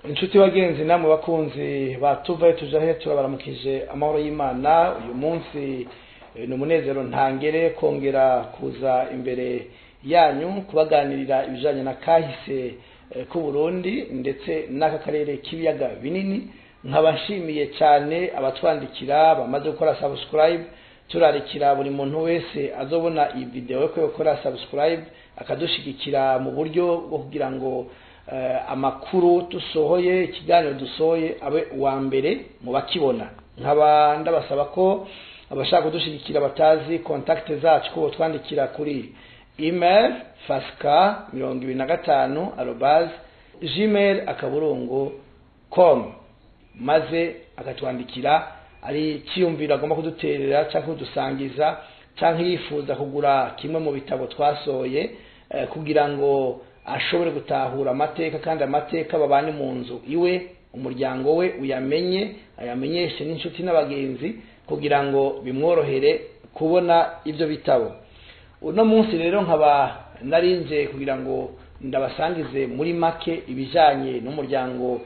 inshuti bagenzi namwe bakunzi batuvaye tujahe turabaramukije amahoro y'Imana. Uyu munsi ni umunezero ntangere kongera kuza imbere yanyu kubaganirira ibijanye na kahise ku Burundi ndetse n'aka karere k'ibiyaga binini. Nkabashimiye cyane abatwandikira bamaze gukora subscribe, turarikira buri muntu wese azobona iyi video ko gukora subscribe akadushigikira mu buryo bwo kugira ngo amakuru dusohoye, ikiganiro dusohoye abe uwa mbere mu bakibona. Nkaba ndabasaba ko abashaka kudushigikira batazi contact zacu ko twandikira kuri email faska25@gmail.com maze akatwandikira ari cyiyumvira agomba kuduterera cyangwa kudusangiza cyangwa yifuza kugura kimwe mu bitabo twasohoye kugira ngo ashobore gutahura amateka, kandi amateka babane mu nzu iwe, umuryango we uyamenye, ayamenyeshe n'inshuti n'abagenzi kugira ngo bimworohere kubona ibyo bitabo. Uno munsi rero nkaba narinje kugira ngo ndabasangize muri make ibijanye n'umuryango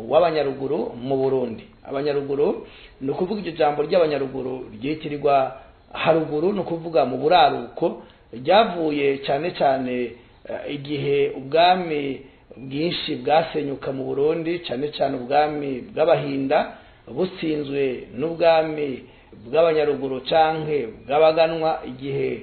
w'abanyaruguru mu Burundi. Abanyaruguru ni ukuvuga iryo jambo ry'abanyaruguru ryitirirwa haruguru, ni ukuvuga mu buraruko, ryavuye cyane cyane igihe ubwami bwinshi bwasenyuka mu Burundi, cyane cyane ubwami bw'abahinda butsinzwe n'ubwami bw'abanyaruguru canke bw'abaganwa, igihe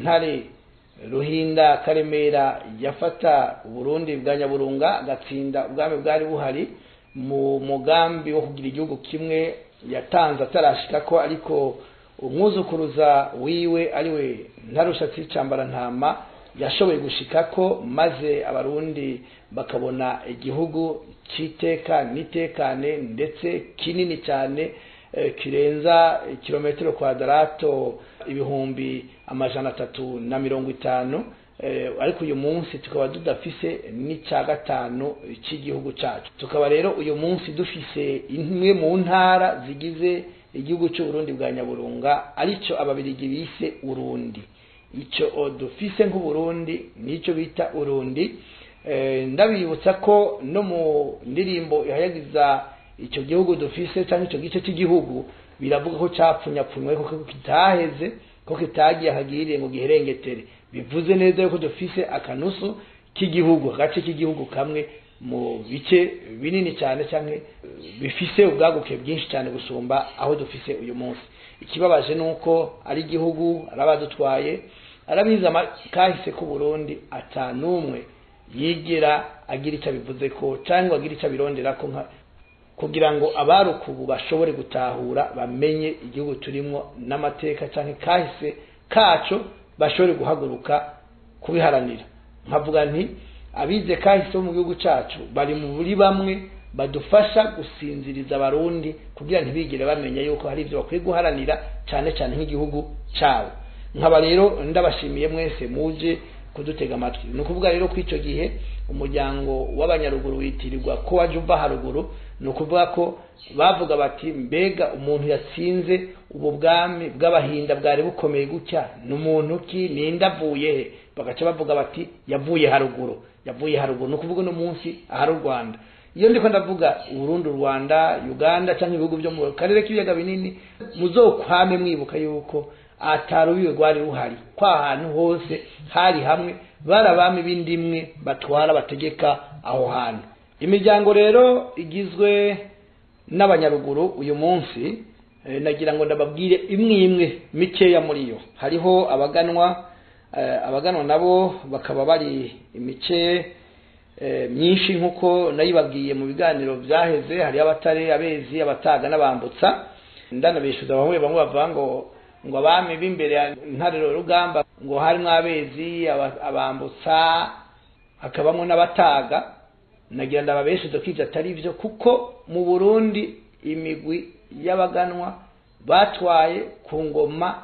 ntare Ruhinda Karemera yafata Burundi bwa Nyaburunga agatsinda ubwami bwari buhari mu mugambi wo kugira igihugu kimwe yatanze atarashika ko, ariko umwuzukuruza wiwe ariwe Ntarushatsi Cambarantama yashoboye gushikako, maze abarundi bakabona igihugu cy'iteka nitekane ndetse kinini cyane kirenza kilometero kwadarato 350, ariko uyu munsi tukaba tudafise n'icya gatanu cy'igihugu cyacu. Tukaba rero uyu munsi dufise imwe mu ntara zigize igihugu cy'u Burundi bwa Nyaburunga, arico ababirigi bise Urundi. Ico dufise nk'Uburundi nico bita Urundi. Ndabibutsa ko no mu ndirimbo ihayagiza ico gihugu dufise cyangwa ico gice cy'igihugu biravuga ko cyapfunyapfunywe ko kitaheze, ko kitagiye hagiriye ngo giherengetere. Bivuze neza yuko dufise akanusu k'igihugu, agace k'igihugu kamwe mu bice binini cyane cyane bifise ubwaguke bwinshi cyane gusumba aho dufise uyu munsi. Ikibabaje nuko ari igihugu arabadutwaye, arabiza kahise ku Burundi atanumwe yigera agira icyo bivuze ko cyangwa agira icyo birondera ko kugira ngo abarukubu bashobore gutahura, bamenye igihugu turimo n'amateka cyangwa kahise kacu, bashobore guhaguruka kubiharanira. Nkavuga nti abize kahise mu gihugu cyacu bari muri bamwe badufasha gusinziriza abarundi kugira ntibigire bamenya yuko hari ibyo bakwiye guharanira cyane cyane nk'igihugu cyabo. Nkaba rero ndabashimiye mwese muje kudutega amatwi. Ni ukuvuga rero ko icyo gihe umuryango w'abanyaruguru witirirwa ko waje uva haruguru, ni ukuvuga ko bavuga bati mbega umuntu yatsinze ubu bwami bw'abahinda bwari bukomeye gutya ni umuntu ki, ninde avuye he? Bagaca bavuga bati yavuye haruguru, yavuye haruguru. Ni ukuvuga no munsi ahari u Rwanda. Iyo ndiko ndavuga Burundi, Rwanda, Uganda cyangwa ibihugu byo mu karere k'ibiyaga binini, muzokwame mwibuka yuko atarubiwe rwari ruhari, kwa hantu hose hari hamwe, barabami b'indimwe batwara bategeka aho hantu. Imiryango rero igizwe n'abanyaruguru uyu munsi, nagira ngo ndababwire imwe imwe mikeya muri yo. Hariho abaganwa, abaganwa nabo bakaba bari imice myinshi nkuko nayibabwiye mu biganiro byaheze. Hari abatare, abezi, abataga n'abambutsa. Ndanabeshuza bamwe bavuga ngo abami b'imbere ya Ntare Rugamba ngo harimo abezi, abambutsa, hakabamo n'abataga. Nagira ndababeshuza ko ivyo atari byo, kuko mu Burundi imigwi y'abaganwa batwaye ku ngoma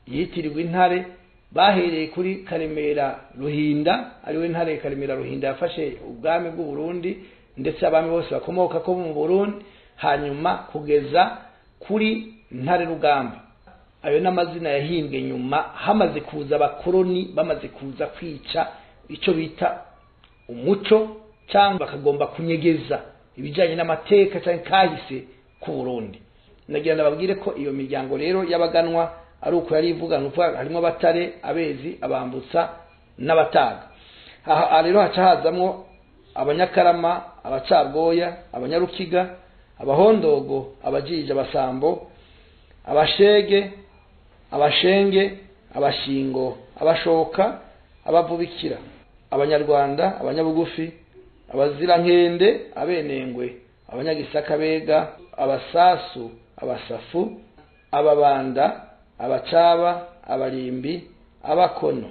yitirirwa intare, bahereye kuri Karemera Ruhinda, ariwe Ntare Karemera Ruhinda yafashe ubwami bw'u Burundi ndetse abami bose bakomoka ko mu Burundi, hanyuma kugeza kuri Ntare Rugamba. Ayo n'amazina yahimbwe nyuma hamaze kuza abakoroni, bamaze kuza kwica icyo bita umuco cyangwa bakagomba kunyegeza ibijanye n'amateka cyangwa kahise ku Burundi. Nagira ndababwire ko iyo miryango rero y'abaganwa ari uko yari ivuga harimo abatare, abezi, abambutsa n'abataga. Aha rero haca hazamwo abanyakarama, abacabwoya, abanyarukiga, abahondogo, abajiji, abasambo, abashege, abashenge, abashingo, abashoka, abavubikira, abanyarwanda, abanyabugufi, abazirankende, abenengwe, abanyagisaka bega, abasasu, abasafu, ababanda, abacaba, abarimbi, abakono,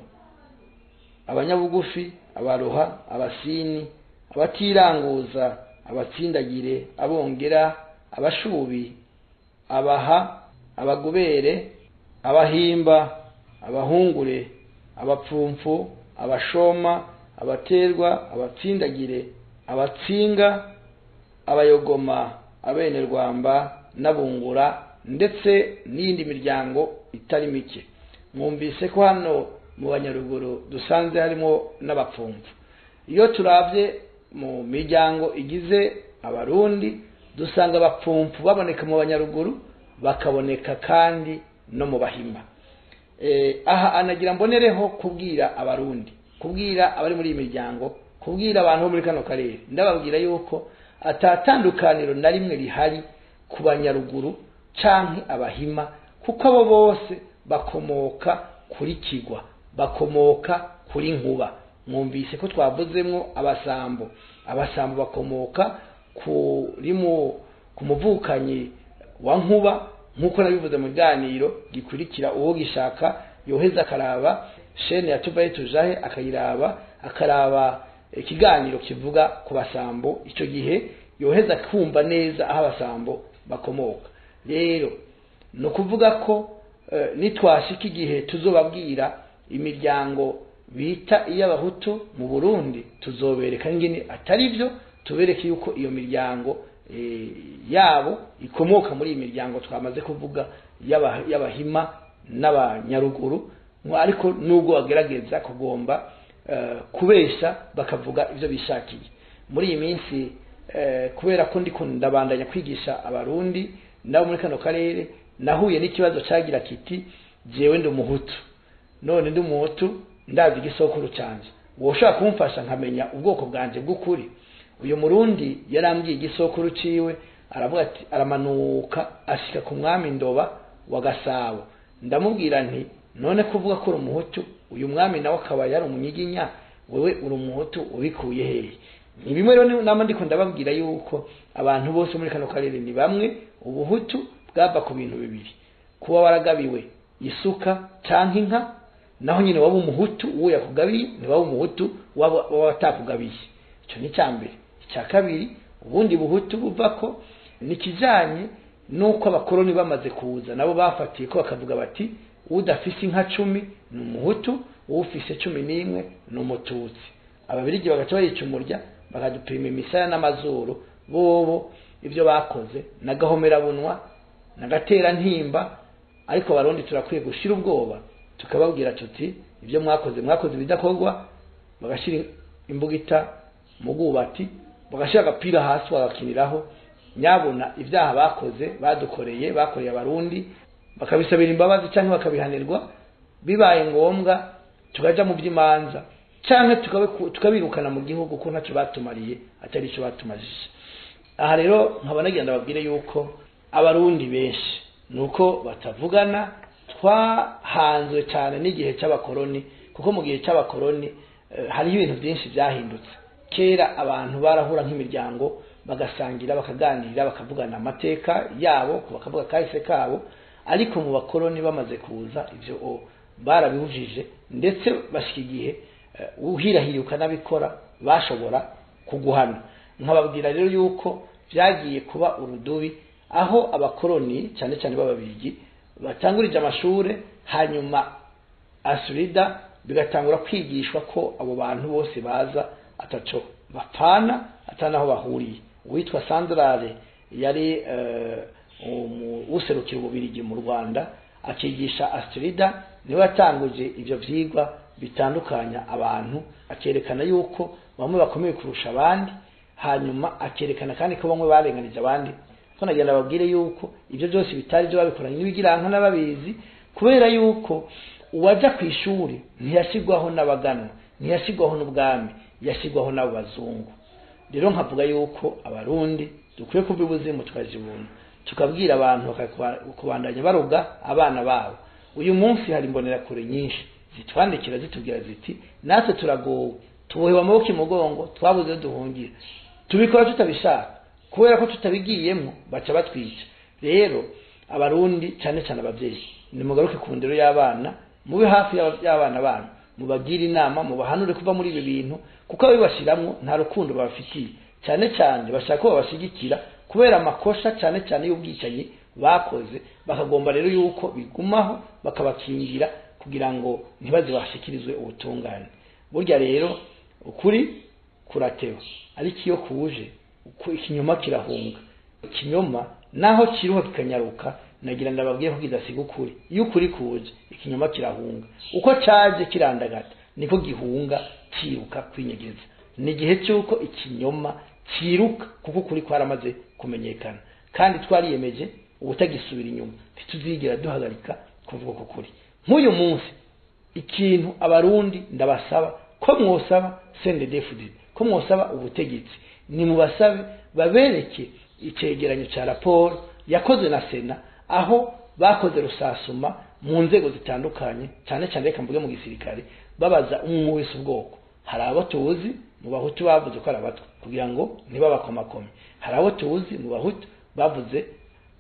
abanyabugufi, abaroha, abasini, abatiranguza, abatsindagire, abongera, abashubi, abaha, abagubere, abahimba, abahungure, abapfumfu, abashoma, abaterwa, abatsindagire, abatsinga, abayogoma, abenerwamba n'abungura ndetse n'iyindi miryango itari mike. Mwumvise ko hano mu Banyaruguru dusanze harimo n'abapfumfu. Iyo turavye mu miryango igize abarundi dusanga abapfumfu baboneka mu Banyaruguru, bakaboneka kandi no mu Bahimba. Aha anagira mbonereho kubwira abarundi, kubwira abari muri iyi miryango, kubwira abantu bo muri kano karere, ndababwira yuko atatandukaniro na rimwe rihari ku Banyaruguru canke Abahima, kuko abo bose bakomoka kuri Kigwa, bakomoka kuri Nkuba. Mwumvise ko twavuzemwo abasambo. Abasambo bakomoka ku muvukanyi wa Nkuba, nkuko nabivuze mu ganiro gikurikira. Uwo gishaka yoheza akaraba shene yatubaye tujahe, akayiraba akaraba ikiganiro kivuga ku basambo, ico gihe yoheza kumva neza aho abasambo bakomoka. Rero no kuvuga ko nitwashika igihe tuzobabwira imiryango bita iy'abahutu mu Burundi, tuzobereka ngene atari byo, tubereke yuko iyo miryango yabo ikomoka muri iyi miryango twamaze kuvuga y'Abahima n'Abanyaruguru, ariko nubwo bagerageza kugomba kubesha bakavuga ivyo bishakiye. Muri iyi minsi kubera ko ndiko ndabandanya kwigisha abarundi nabo muri kano karere, nahuye n'ikibazo cagira kiti jewe ndi umuhutu, none ndi umuhutu ndazi igisokuru canje, woshaka kumfasha nkamenya ubwoko bwanje bw'ukuri? Uyu murundi yarambwiye igisokuru ciwe, aravuga ati aramanuka ashika ku mwami Ndoba wa Gasabo. Ndamubwira nti none kuvuga ko uri umuhutu, uyu mwami nawe akaba yari umunyiginya, wewe uri umuhutu ubikuye hehe? Ni bimwe rero nama ndiko ndababwira yuko abantu bose muri kano karere ni bamwe. Ubuhutu bwava ku bintu bibiri: kuba waragabiwe isuka canke inka, naho nyine waba umuhutu uwo yakugabiye ni waba umuhutu watakugabiye. Ico ni cyambere. Icya kabiri, ubundi buhutu buvako nikijanye nuko abakoroni bamaze kuza, nabo bafatiye ko bakavuga bati udafise inka 10 ni umuhutu, ufise 11 ni umututsi. Ababirigi bagaca bayica umurya, bakadupima imisaya n'amazuru. Bobo ibyo bakoze nagahomera bunwa nagatera ntimba, ariko abarundi turakwiye gushira ubwoba tukababwira tuti ibyo mwakoze bidakorwa. Bagashira imbugita mu bwubati, bagashira agapira hasi bagakiniraho. Nyabona ibyaha bakoreye abarundi, bakabisabira imbabazi cyangwa bakabihanirwa. Bibaye ngombwa tukaja mu by'imanza cyangwa tukabirukana mu gihugu ko ntacyo batumariye, atari cyo batumajije. Aha rero nkaba nagenda babwire yuko abarundi benshi nuko batavugana. Twahanzwe cyane n'igihe cy'abakoroni, kuko mu gihe cy'abakoroni hari ibintu byinshi byahindutse. Kera abantu barahura nk'imiryango, bagasangira, bakaganira, bakavugana amateka yabo, bakavuga kahise kabo. Ariko mu bakoroni bamaze kuza ivyo barabihujije, ndetse bashika igihe uhirahiriye ukanabikora bashobora kuguhana. Nkababwira rero yuko byagiye kuba urudubi, aho abakoroni cyane cyane b'Ababirigi batangurije amashure, hanyuma asurida bigatangura kwigishwa ko abo bantu bose baza ataco bapana, atanaho bahuriye. Uwitwa Sandrare yari userukira Ububirigi mu Rwanda, akigisha asurida, niwe yatanguje ivyo vyigwa bitandukanya abantu, akerekana yuko bamwe bakomeye kurusha abandi, hanyuma akerekana kandi ko bamwe barenganije abandi ko nagenda babwire yuko ibyo byose bitari byo babikoranye n'ibigirankana n'ababizi kubera yuko uwaja ku ishuri ntiyashigwaho n'abaganwa ntiyashigwaho n'ubwami yashigwaho n'abo bazungu rero nkavuga yuko abarundi dukwiye kuva ibuzimu tukaja ibuntu tukabwira abantu bakubandanya baroga abana babo uyu munsi hari imbonerakure nyinshi zitwandikira zitubwira ziti natwe turagowe tubohewe amaboko imugongo twabuze duhungira tubikora tutabishaka kubera ko tutabigiyemo baca batwica rero abarundi cyane cyane ababyeyi nimugaruke ku ndero y'abana mube hafi y'abana banyu mubagira inama mubahanure kuva muri ibi bintu kuko abibashiramwo nta rukundo babafitiye cyane cyane bashaka ko babashigikira kubera amakosha cyane cyane y'ubwicanyi bakoze bakagomba rero yuko bigumaho bakabakingira kugira ngo ntibaze bashikirizwe ubutungane burya rero ukuri kuratewe ariko iyo kuje ikinyoma kirahunga ikinyoma naho kiruha kikanyaruka nagira ndababwiye ko kidasiga ukuri iyo ukuri kuje ikinyoma kirahunga uko caje kirandagata niko gihunga kiruka kwinyegeza ni gihe cyuko ikinyoma kiruka kuko kuri kwaramaze kumenyekana kandi twariyemeje ubutagisubira inyuma ntituzigera duhagarika kuvuga ko kuri nk'uyu munsi ikintu abarundi ndabasaba ko mwosaba CNDD-FDD ko mwosaba ubutegetsi ni mubasabe babereke icegeranyo ca raporo yakozwe na Sena aho bakoze rusasuma mu nzego zitandukanye cyane cyane reka mvuge mu gisirikare babaza umwe wese ubwoko hari abo tuzi mu bahutu bavuze ko arabatwa kugira ngo ntibabakomakome hari abo tuzi mu bahutu bavuze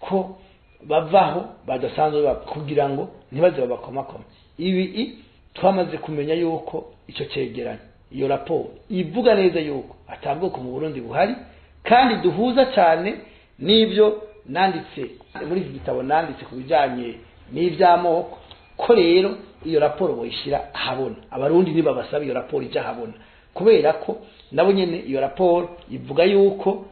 ko bavaho badasanzwe kugira ngo ntibaze babakomakome ibi twamaze kumenya yuko icyo cegeranyo iyo raporo ivuga neza yuko atabwoko mu Burundi buhari kandi duhuza cyane n'ibyo nanditse muri iki gitabo nanditse ku bijanye n'ivy'amoko ko rero iyo raporo boyishira ahabona abarundi nibabasaba iyo raporo ija ahabona kubera ko nabo nyene iyo raporo ivuga yuko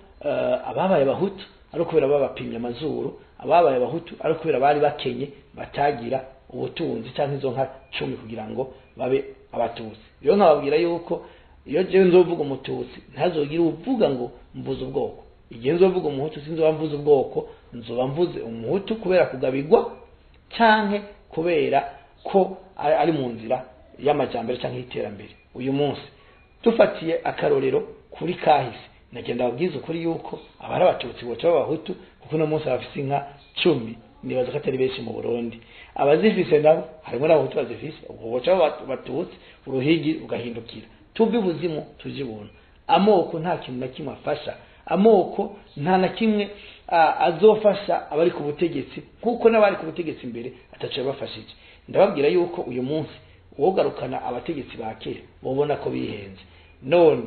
ababaye abahutu ari kubera babapimye amazuru ababaye abahutu ari kubera bari bakenye batagira ubutunzi cyangwa izo nka 10 kugira ngo babe abatutsi rero nkababwira yuko iyo je nzovuga umututsi ntazogira uvuga ngo mvuze ubwoko igihe nzovuga umuhutu sinzoba mvuze ubwoko nzoba mvuze umuhutu kubera kugabirwa canke kubera ko ari mu nzira y'amajambere canke iterambere uyu munsi dufatiye akarorero kuri kahise nagenda babwiza ukuri yuko abari abatutsi boca b'abahutu kuko no munsi bafise inka 10 nibaza ko atari benshi mu Burundi abazifise nabo harimo n'abahutu bazifise ubwo boca batutsi uruhigi ugahindukira tubi buzimu tujibona amoko nta kintu na kimwe afasha amoko nta na kimwe azofasha abari ku butegetsi kuko n'abari ku butegetsi imbere ataciye bafashije ndababwira yuko uyu munsi wogarukana abategetsi ba kera bobona ko bihenze none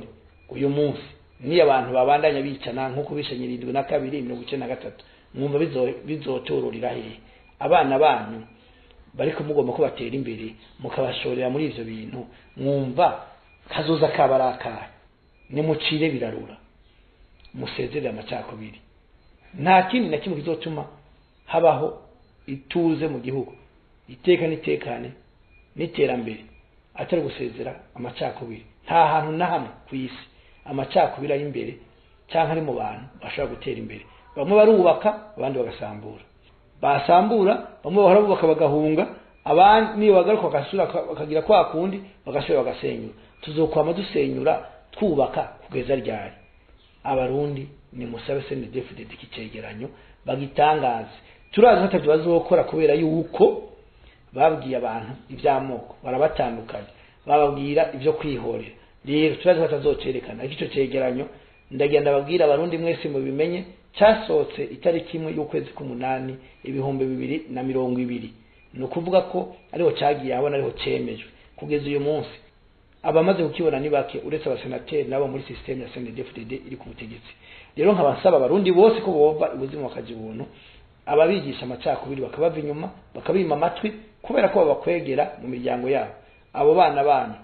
uyu munsi ni abantu babandanya bicana nko kubishanye 72 1993 mwumva bizotororira hehe abana banyu bariko mugomba ko batera imbere mukabashorera muri ivyo bintu mwumva kazoza kabaraka ni mucire birarura musezerera amacakubiri nta kindi na kimwe kizotuma habaho ituze mu gihugu iteka nitekane niterambere atari gusezera amacakubiri nta hantu na hamwe ku isi amacakubiri ari imbere cyangwa ari mu bantu bashobora gutera imbere bamwe barubaka abandi bagasambura basambura bamwe bahora bubaka bagahunga abandi niyo bagaruka bakasura bakagira kwa kundi bagasubira bagasenyura tuzokwama dusenyura twubaka kugeza ryari abarundi ni musabe CNDD-FDD kicegeranyo bagitangaze turazi hatavyo bazokora kubera yuko babwiye abantu ivy'amoko barabatandukanye bababwira ivyo kwihorera rero turazi batazocerekana ico cegeranyo ndagenda babwira abarundi mwese mu bimenye cyasotse itariki imwe y'ukwezi k'umunani 2020 no kuvuga ko ariho cagiye abona ariho cemejwe kugeza uyu munsi abamaze kukibona ni bake uretse abasenateri nabo muri system ya CNDD-FDD iri ku butegetsi rero nkabasaba abarundi bose ko bova ubuzima bakaje ubuntu ababigisha amacakubiri bakabava inyuma bakabima amatwi kubera ko babakwegera mu miryango yabo abo bana banyu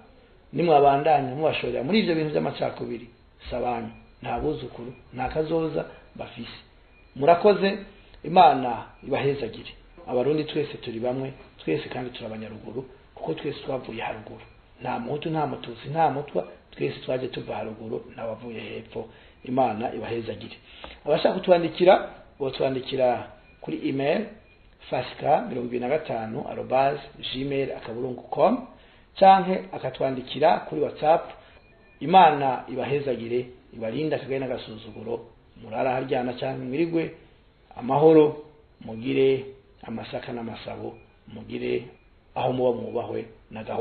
nimwe abandanya mubashorera muri ivyo bintu by'amacakubiri sabanyu nta buzukuru nta kazoza bafise murakoze imana ibahezagire abarundi twese turi bamwe twese kandi turabanyaruguru kuko twese twavuye haruguru nta muhutu nta mututsi nta mutwa twese twaje tuva haruguru nabavuye hepfo Imana ibahezagire. Abashaka kutwandikira botwandikira kuri email fasika25@gmail.com canke akatwandikira kuri WhatsApp. Imana ibahezagire, ibarinda kagaye n'agasuzuguro, murara haryana canke mwirigwe amahoro, mugire amasaka n'amasabo, mugire aho muba mwubahwe na gawa.